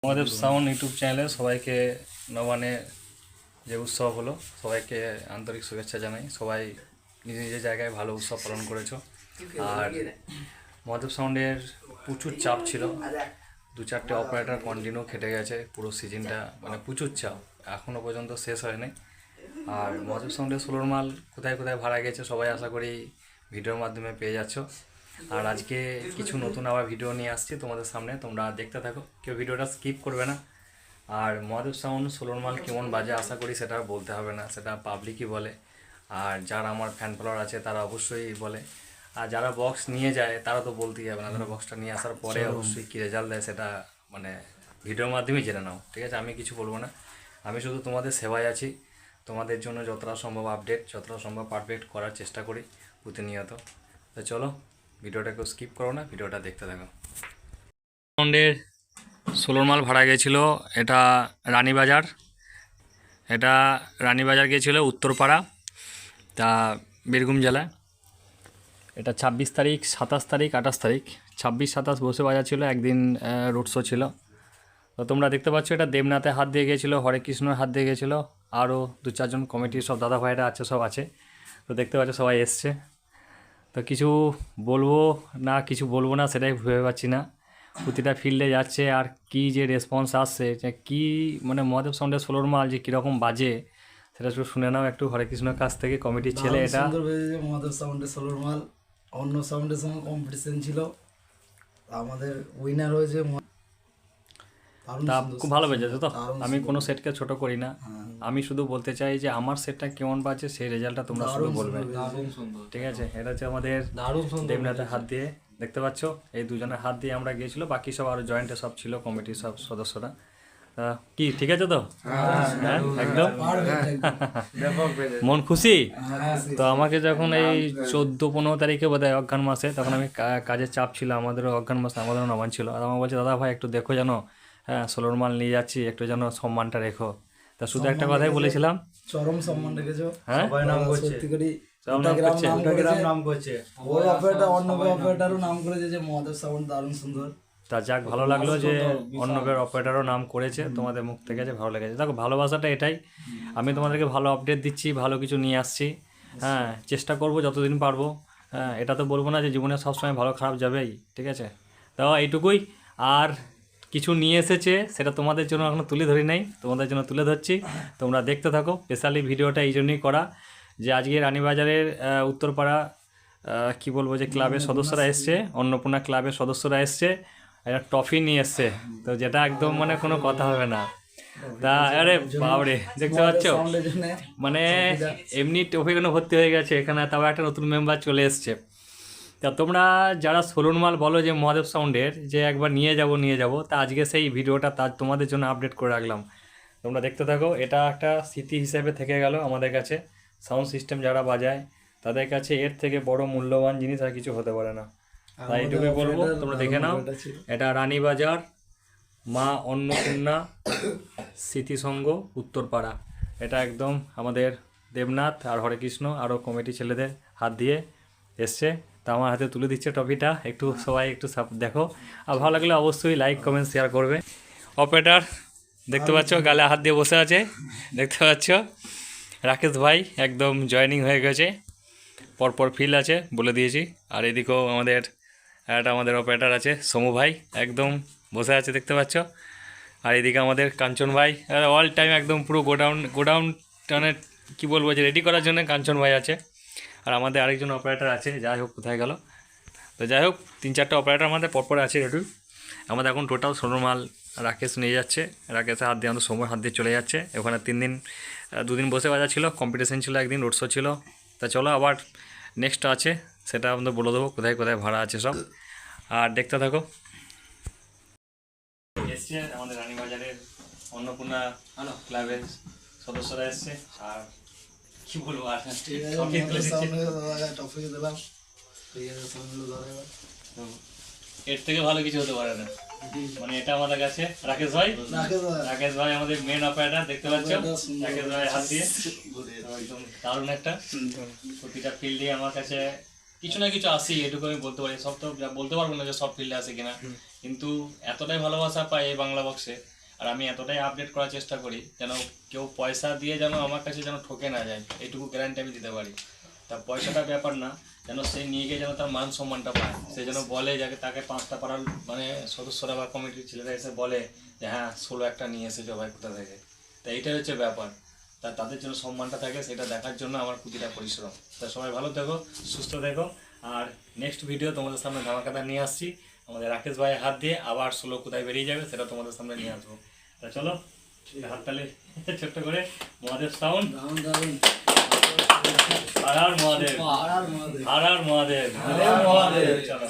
আমাদের sound YouTube চ্যানেলে সবাইকে নবান্নে যে উৎসব হলো সবাইকে আন্তরিক শুভেচ্ছা জানাই। সবাই নিজ নিজের জায়গায় ভালো উৎসব পালন করেছো। আর মহাদেব সাউন্ডের প্রচুর চাপ ছিল, 2-4টে অপারেটর কন্টিনিউ খেটে গেছে পুরো সিজনটা, মানে প্রচুর চাপ, এখনও পর্যন্ত শেষ হয়নি। আর মহাদেব সাউন্ডের সোলোর মাল কোথায় কোথায় ভাড়া গেছে সবাই আশা করি ভিডিওর মাধ্যমে পেয়ে যাচ্ছ। আর আজকে কিছু নতুন আবার ভিডিও নিয়ে আসছি তোমাদের সামনে, তোমরা দেখতে থাকো, কেউ ভিডিওটা স্কিপ করবে না। আর মহাদেব সাউন্ড সোলোর মাল কেমন বাজে আশা করি সেটা বলতে হবে না, সেটা পাবলিকই বলে। আর যারা আমার ফ্যান ফলোয়ার আছে তারা অবশ্যই বলে, আর যারা বক্স নিয়ে যায় তারা তো বলতেই হবে না, তারা বক্সটা নিয়ে আসার পরে অবশ্যই কী রেজাল্ট দেয় সেটা মানে ভিডিওর মাধ্যমেই জেনে নাও, ঠিক আছে? আমি কিছু বলবো না, আমি শুধু তোমাদের সেবায় আছি, তোমাদের জন্য যতটা সম্ভব আপডেট, যতটা সম্ভব পারফেক্ট করার চেষ্টা করি প্রতিনিয়ত। তো চলো, ভিডিওটাকে স্কিপ করো না, ভিডিওটা দেখতে থাকো। সাউন্ডের সোলোর মাল ভাড়া গিয়েছিল, এটা রানীবাজার, এটা রানীবাজার গিয়েছিল উত্তরপাড়া, তা বীরভূম জেলায়। এটা 26 তারিখ, 27 তারিখ, 28 তারিখ, 26-27 বসে বাজার ছিল, একদিন রোড শো ছিল। তো তোমরা দেখতে পাচ্ছ এটা দেবনাথের হাত দিয়ে গিয়েছিলো, হরে কৃষ্ণর হাত দিয়ে গিয়েছিলো, আরও 2-4জন কমিটির সব দাদা ভাইরা আছে, সব আছে। তো দেখতে পাচ্ছ সবাই এসছে। তো কিছু বলবো না কিছু বলবো না সেটাই ভেবে পাচ্ছি না, প্রতিটা ফিল্ডে যাচ্ছে আর কি যে রেসপন্স আসছে, যে কী মানে মহাদেব সাউন্ডের সোলোর মাল যে কীরকম বাজে সেটা একটু শুনে নাও একটু হরে কৃষ্ণর কাছ থেকে, কমিটির ছেলে। এটা মহাদেব সাউন্ডের সোলোর মাল অন্য সাউন্ডের সঙ্গে কম্পিটিশন ছিল, আমাদের উইনার হয়েছে। তা খুব ভালো বেজেছে তো, আমি কোনো সেটকে ছোট করি না, আমি শুধু বলতে চাই যে আমার সেটটা কেমন বাজে সেই রেজাল্টটা তোমরা শুধু বলবে, ঠিক আছে? এটা হচ্ছে আমাদের দেবনাথের হাত দিয়ে, দেখতে পাচ্ছ এই দুজনের হাত দিয়ে আমরা গিয়েছিলো, বাকি সব আরও জয়েন্টে সব ছিল কমিটির সব সদস্যরা। কি ঠিক আছে তো? হ্যাঁ একদম মন খুশি তো। আমাকে যখন এই 14-15 তারিখে বোধহয় অজ্ঞান মাসে, তখন আমি কাজের চাপ ছিল, আমাদেরও অজ্ঞান মাসে আমাদেরও নবান ছিল, আর আমার বলছে দাদা ভাই একটু দেখো জানো, হ্যাঁ সোলোর মাল নিয়ে যাচ্ছি, একটু যেন সম্মানটা রেখো। তা শুধু একটা কথাই বলেছিলাম, চরম সম্মান রেখেছো, হ্যাঁ সবাই নাম করছে, সত্যি করে নাম করছে, ওই অপারেটর অন্য অপারেটরও নাম করেছে যে মহাদেব সাউন্ড দারুণ সুন্দর। তা যাক, ভালো লাগলো যে অন্যবের অপারেটারও নাম করেছে, তোমাদের মুখ থেকে যে ভালো লেগেছে। দেখো ভালোবাসাটা এটাই, আমি তোমাদেরকে ভালো আপডেট দিচ্ছি, ভালো কিছু নিয়ে আসছি, হ্যাঁ চেষ্টা করব যতদিন পারবো। হ্যাঁ এটা তো বলবো না যে জীবনে সবসময় ভালো খারাপ যাবেই, ঠিক আছে? তো এইটুকুই। আর কিছু নিয়ে এসেছে সেটা তোমাদের জন্য এখনও তুলে ধরি নাই, তোমাদের জন্য তুলে ধরছি, তোমরা দেখতে থাকো। স্পেশালি ভিডিওটা এই জন্যই করা যে আজকে রানীবাজারের উত্তরপাড়া কি বলবো যে ক্লাবের সদস্যরা এসছে, অন্নপূর্ণা ক্লাবের সদস্যরা এসছে, একটা ট্রফি নিয়ে এসছে, তো যেটা একদম মানে কোনো কথা হবে না। তা আরে বাবরে দেখতে পাচ্ছ, মানে এমনি ট্রফি কোনো ভর্তি হয়ে গেছে এখানে, তাও একটা নতুন মেম্বার চলে এসছে। তা তোমরা যারা সোলোর মাল বলো যে মহাদেব সাউন্ডের যে একবার নিয়ে যাব, তা আজকে সেই ভিডিওটা তার তোমাদের জন্য আপডেট করে রাখলাম, তোমরা দেখতে থাকো। এটা একটা স্মৃতি হিসেবে থেকে গেল আমাদের কাছে, সাউন্ড সিস্টেম যারা বাজায় তাদের কাছে এর থেকে বড় মূল্যবান জিনিস আর কিছু হতে পারে না। তাই এইটুকুই বলবো, তোমরা দেখে নাও। এটা রানীবাজার মা অন্নপূর্ণা স্মৃতিসংঘ উত্তরপাড়া, এটা একদম আমাদের দেবনাথ আর হরে কৃষ্ণ আরও কমিটি ছেলেদের হাত দিয়ে এসছে। তা আমার হাতে তুলে দিচ্ছে ট্রফিটা, একটু সবাই একটু দেখো, আর ভালো লাগলে অবশ্যই লাইক কমেন্ট শেয়ার করবে। অপারেটার দেখতে পাচ্ছ গালে হাত দিয়ে বসে আছে, দেখতে পাচ্ছ রাকেশ ভাই একদম জয়েনিং হয়ে গেছে, পরপর ফিল আছে বলে দিয়েছি। আর এদিকেও আমাদের আমাদের অপারেটার আছে সমু ভাই, একদম বসে আছে দেখতে পাচ্ছ। আর এদিকে আমাদের কাঞ্চন ভাই, অল টাইম একদম পুরো গোডাউন টানে কী বলবো যে রেডি করার জন্য কাঞ্চন ভাই আছে। আর আমাদের আরেকজন অপারেটার আছে, যাই হোক কোথায় গেল, তো যাই হোক 3-4টে অপারেটার আমাদের পরপর আছে রেডি। আমাদের এখন টোটাল সোলোর মাল রাকেশ নিয়ে যাচ্ছে, রাকেশের হাত দিয়ে আমাদের সময় হাত দিয়ে চলে যাচ্ছে। ওখানে 2 দিন বসে বাজার ছিল, কম্পিটিশন ছিল, একদিন রোড শো ছিল। তা চলো আবার নেক্সট আছে, সেটা আমাদের বলে দেবো কোথায় কোথায় ভাড়া আছে সব, আর দেখতে থাকো। এসছে আমাদের রানীবাজারের অন্নপূর্ণা ক্লাবের সদস্যরা এসছে, আর কি বলবো আর এর থেকে ভালো কিছু হতে পারে না, মানে এটা আমাদের কাছে রাকেশ ভাই আমাদের মেন অপারেটর, দেখতে পাচ্ছ রাকেশ ভাই হাত দিয়ে একদম দারুণ একটা। প্রতিটা ফিল্ডে আমার কাছে কিছু না কিছু আসি, এটুকু আমি বলতে পারি, সব তো বলতে পারবো না যে সব ফিল্ডে আসে কিনা, কিন্তু এতটাই ভালোবাসা পাই এই বাংলা বক্সে, আর আমি এতটাই আপডেট করার চেষ্টা করি যেন কেউ পয়সা দিয়ে যেন আমার কাছে যেন ঠকে না যায়, এইটুকু গ্যারান্টি আমি দিতে পারি। তা পয়সাটা ব্যাপার না, যেন সে নিয়ে গিয়ে যেন তার মান সম্মানটা পায়, সে যেন বলে যাকে তাকে 5টা পাড়ার মানে সদস্যরা বা কমিটির ছেলেরা এসে বলে যে হ্যাঁ 16 একটা নিয়ে এসেছো ভাই কোথা থেকে। তা এইটাই হচ্ছে ব্যাপার, তা তাদের জন্য সম্মানটা থাকে, সেটা দেখার জন্য আমার প্রতিটা পরিশ্রম। তা সবাই ভালো থেকো, সুস্থ থেকো, আর নেক্সট ভিডিও তোমাদের সামনে ধামাকাদার নিয়ে আসছি আমাদের রাকেশ ভাইয়ের হাত দিয়ে। আবার 16 কোথায় বেরিয়ে যাবে সেটা তোমাদের সামনে নিয়ে আসবো। তা চলো হাততালি ছোট্ট করে মহাদেব সাউন্ড, আর মহাদেব, আর মহাদেব, মহাদেব। চলো।